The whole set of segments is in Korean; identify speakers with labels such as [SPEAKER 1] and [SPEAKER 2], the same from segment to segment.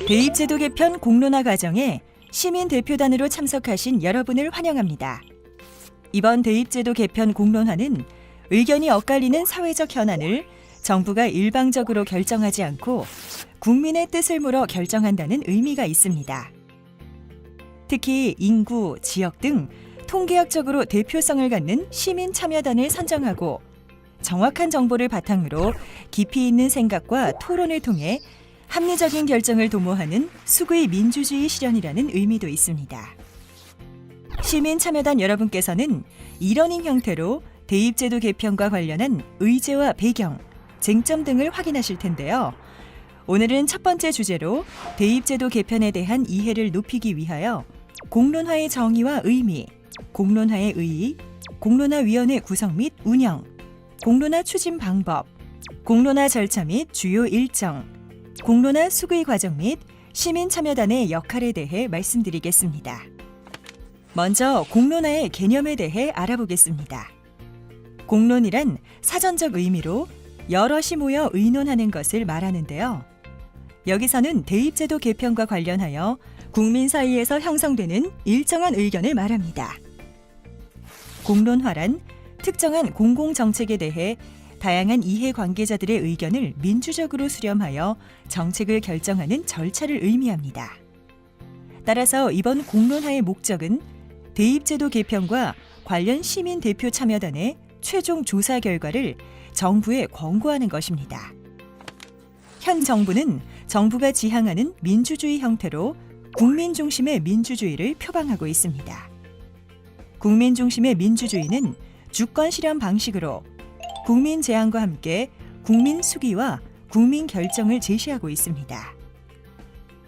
[SPEAKER 1] 대입제도 개편 공론화 과정에 시민 대표단으로 참석하신 여러분을 환영합니다. 이번 대입제도 개편 공론화는 의견이 엇갈리는 사회적 현안을 정부가 일방적으로 결정하지 않고 국민의 뜻을 물어 결정한다는 의미가 있습니다. 특히 인구, 지역 등 통계학적으로 대표성을 갖는 시민 참여단을 선정하고 정확한 정보를 바탕으로 깊이 있는 생각과 토론을 통해 합리적인 결정을 도모하는 수구의 민주주의 실현이라는 의미도 있습니다. 시민 참여단 여러분께서는 이러닝 형태로 대입제도 개편과 관련한 의제와 배경, 쟁점 등을 확인하실 텐데요. 오늘은 첫 번째 주제로 대입제도 개편에 대한 이해를 높이기 위하여 공론화의 정의와 의미, 공론화의 의의, 공론화위원회 구성 및 운영, 공론화 추진 방법, 공론화 절차 및 주요 일정, 공론화 수의 과정 및 시민 참여단의 역할에 대해 말씀드리겠습니다. 먼저 공론화의 개념에 대해 알아보겠습니다. 공론이란 사전적 의미로 여럿이 모여 의논하는 것을 말하는데요. 여기서는 대입제도 개편과 관련하여 국민 사이에서 형성되는 일정한 의견을 말합니다. 공론화란 특정한 공공정책에 대해 다양한 이해관계자들의 의견을 민주적으로 수렴하여 정책을 결정하는 절차를 의미합니다. 따라서 이번 공론화의 목적은 대입제도 개편과 관련 시민 대표 참여단의 최종 조사 결과를 정부에 권고하는 것입니다. 현 정부는 정부가 지향하는 민주주의 형태로 국민 중심의 민주주의를 표방하고 있습니다. 국민 중심의 민주주의는 주권 실현 방식으로 국민 제안과 함께 국민 수기와 국민 결정을 제시하고 있습니다.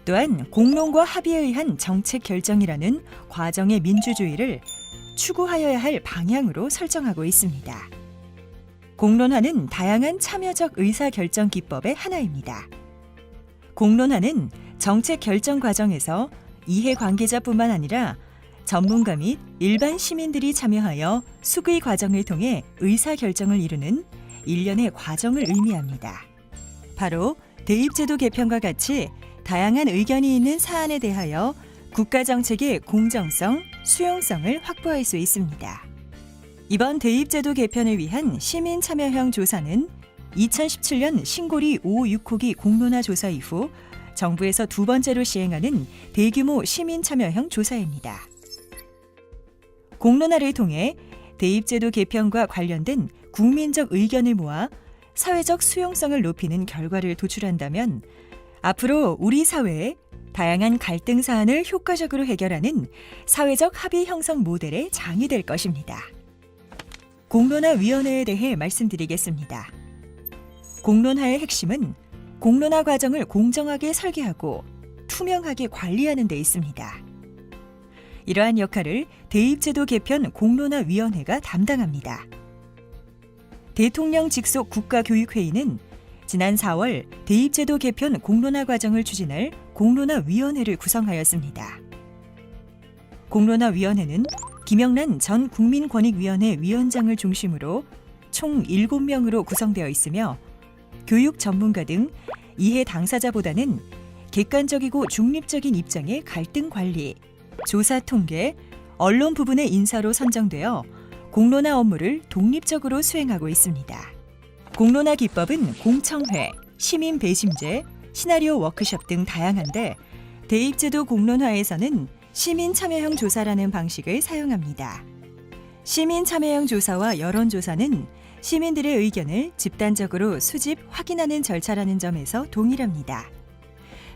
[SPEAKER 1] 또한 공론과 합의에 의한 정책 결정이라는 과정의 민주주의를 추구하여야 할 방향으로 설정하고 있습니다. 공론화는 다양한 참여적 의사결정 기법의 하나입니다. 공론화는 정책 결정 과정에서 이해관계자뿐만 아니라 전문가 및 일반 시민들이 참여하여 수의 과정을 통해 의사결정을 이루는 일련의 과정을 의미합니다. 바로 대입제도 개편과 같이 다양한 의견이 있는 사안에 대하여 국가정책의 공정성, 수용성을 확보할 수 있습니다. 이번 대입제도 개편을 위한 시민참여형 조사는 2017년 신고리 5-6호기 공론화 조사 이후 정부에서 두 번째로 시행하는 대규모 시민참여형 조사입니다. 공론화를 통해 대입제도 개편과 관련된 국민적 의견을 모아 사회적 수용성을 높이는 결과를 도출한다면 앞으로 우리 사회에 다양한 갈등 사안을 효과적으로 해결하는 사회적 합의 형성 모델의 장이 될 것입니다. 공론화위원회에 대해 말씀드리겠습니다. 공론화의 핵심은 공론화 과정을 공정하게 설계하고 투명하게 관리하는 데 있습니다. 이러한 역할을 대입제도 개편 공론화위원회가 담당합니다. 대통령 직속 국가교육회의는 지난 4월 대입제도 개편 공론화 과정을 추진할 공론화위원회를 구성하였습니다. 공론화위원회는 김영란 전 국민권익위원회 위원장을 중심으로 총 7명으로 구성되어 있으며 교육 전문가 등 이해 당사자보다는 객관적이고 중립적인 입장의 갈등 관리, 조사 통계, 언론 부분의 인사로 선정되어 공론화 업무를 독립적으로 수행하고 있습니다. 공론화 기법은 공청회, 시민 배심제, 시나리오 워크숍 등 다양한데 대입제도 공론화에서는 시민 참여형 조사라는 방식을 사용합니다. 시민 참여형 조사와 여론조사는 시민들의 의견을 집단적으로 수집, 확인하는 절차라는 점에서 동일합니다.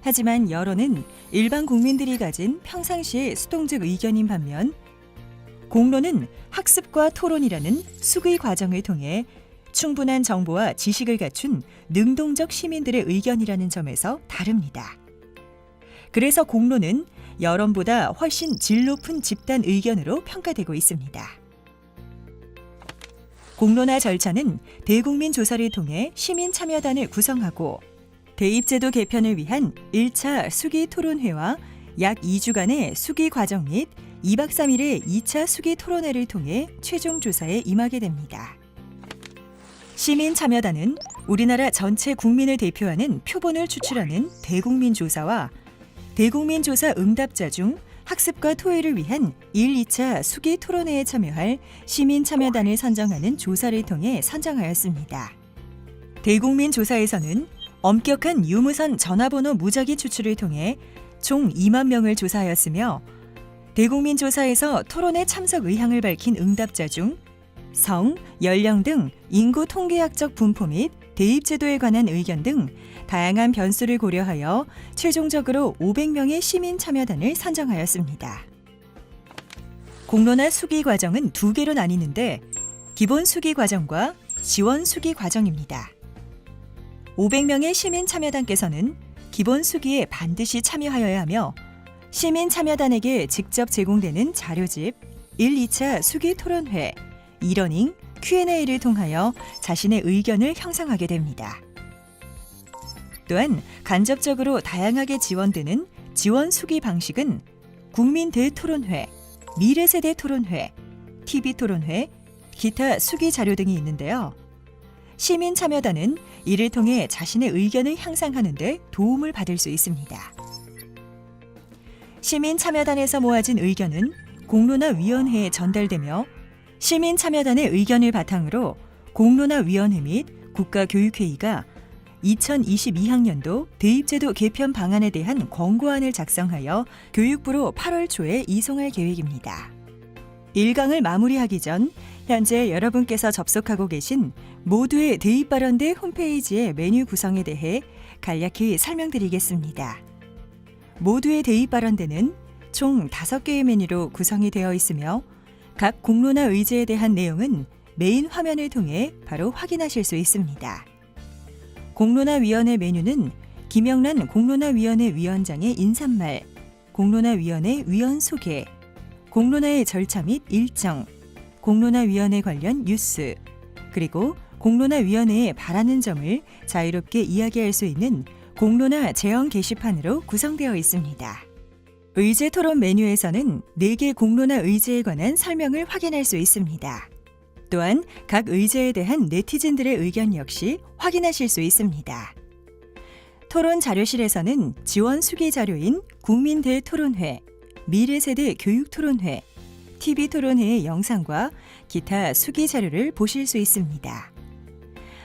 [SPEAKER 1] 하지만 여론은 일반 국민들이 가진 평상시의 수동적 의견인 반면 공론은 학습과 토론이라는 수의 과정을 통해 충분한 정보와 지식을 갖춘 능동적 시민들의 의견이라는 점에서 다릅니다. 그래서 공론은 여론보다 훨씬 질 높은 집단 의견으로 평가되고 있습니다. 공론화 절차는 대국민 조사를 통해 시민 참여단을 구성하고 대입제도 개편을 위한 1차 수기 토론회와 약 2주간의 수기 과정 및 2박 3일의 2차 수기 토론회를 통해 최종 조사에 임하게 됩니다. 시민 참여단은 우리나라 전체 국민을 대표하는 표본을 추출하는 대국민 조사와 대국민 조사 응답자 중 학습과 토의를 위한 1, 2차 수기 토론회에 참여할 시민 참여단을 선정하는 조사를 통해 선정하였습니다. 대국민 조사에서는 엄격한 유무선 전화번호 무작위 추출을 통해 총 2만 명을 조사하였으며 대국민 조사에서 토론회 참석 의향을 밝힌 응답자 중 성, 연령 등 인구 통계학적 분포 및 대입제도에 관한 의견 등 다양한 변수를 고려하여 최종적으로 500명의 시민 참여단을 선정하였습니다. 공론화 수기 과정은 2개로 나뉘는데 기본 수기 과정과 지원 수기 과정입니다. 500명의 시민 참여단께서는 기본 수기에 반드시 참여하여야 하며 시민 참여단에게 직접 제공되는 자료집, 1, 2차 수기 토론회, 이러닝, Q&A를 통하여 자신의 의견을 형성하게 됩니다. 또한 간접적으로 다양하게 지원되는 지원 수기 방식은 국민 대토론회, 미래세대 토론회, TV 토론회, 기타 수기 자료 등이 있는데요. 시민 참여단은 이를 통해 자신의 의견을 향상하는 데 도움을 받을 수 있습니다. 시민 참여단에서 모아진 의견은 공론화위원회에 전달되며 시민 참여단의 의견을 바탕으로 공론화위원회 및 국가교육회의가 2022학년도 대입제도 개편 방안에 대한 권고안을 작성하여 교육부로 8월 초에 이송할 계획입니다. 1강을 마무리하기 전 현재 여러분께서 접속하고 계신 모두의 대입발언대 홈페이지의 메뉴 구성에 대해 간략히 설명드리겠습니다. 모두의 대입발언대는 총 5개의 메뉴로 구성이 되어 있으며 각 공론화 의제에 대한 내용은 메인 화면을 통해 바로 확인하실 수 있습니다. 공론화위원회 메뉴는 김영란 공론화위원회 위원장의 인사말, 공론화위원회 위원 소개, 공론화의 절차 및 일정, 공론화위원회 관련 뉴스, 그리고 공론화위원회에 바라는 점을 자유롭게 이야기할 수 있는 공론화 제형 게시판으로 구성되어 있습니다. 의제 토론 메뉴에서는 4개 공론화 의제에 관한 설명을 확인할 수 있습니다. 또한 각 의제에 대한 네티즌들의 의견 역시 확인하실 수 있습니다. 토론 자료실에서는 지원 수기 자료인 국민대 토론회, 미래세대 교육 토론회, TV 토론회의 영상과 기타 수기 자료를 보실 수 있습니다.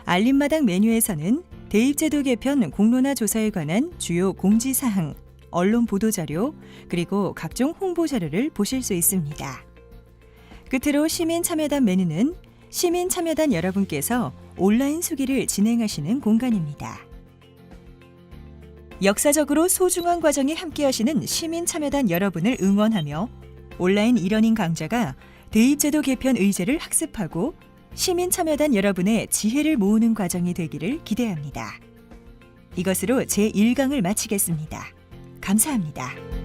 [SPEAKER 1] 알림마당 메뉴에서는 대입제도 개편 공론화 조사에 관한 주요 공지사항, 언론 보도자료, 그리고 각종 홍보 자료를 보실 수 있습니다. 끝으로 시민참여단 메뉴는 시민참여단 여러분께서 온라인 수기를 진행하시는 공간입니다. 역사적으로 소중한 과정에 함께하시는 시민참여단 여러분을 응원하며 온라인 이러닝 강좌가 대입제도 개편 의제를 학습하고 시민참여단 여러분의 지혜를 모으는 과정이 되기를 기대합니다. 이것으로 제1강을 마치겠습니다. 감사합니다.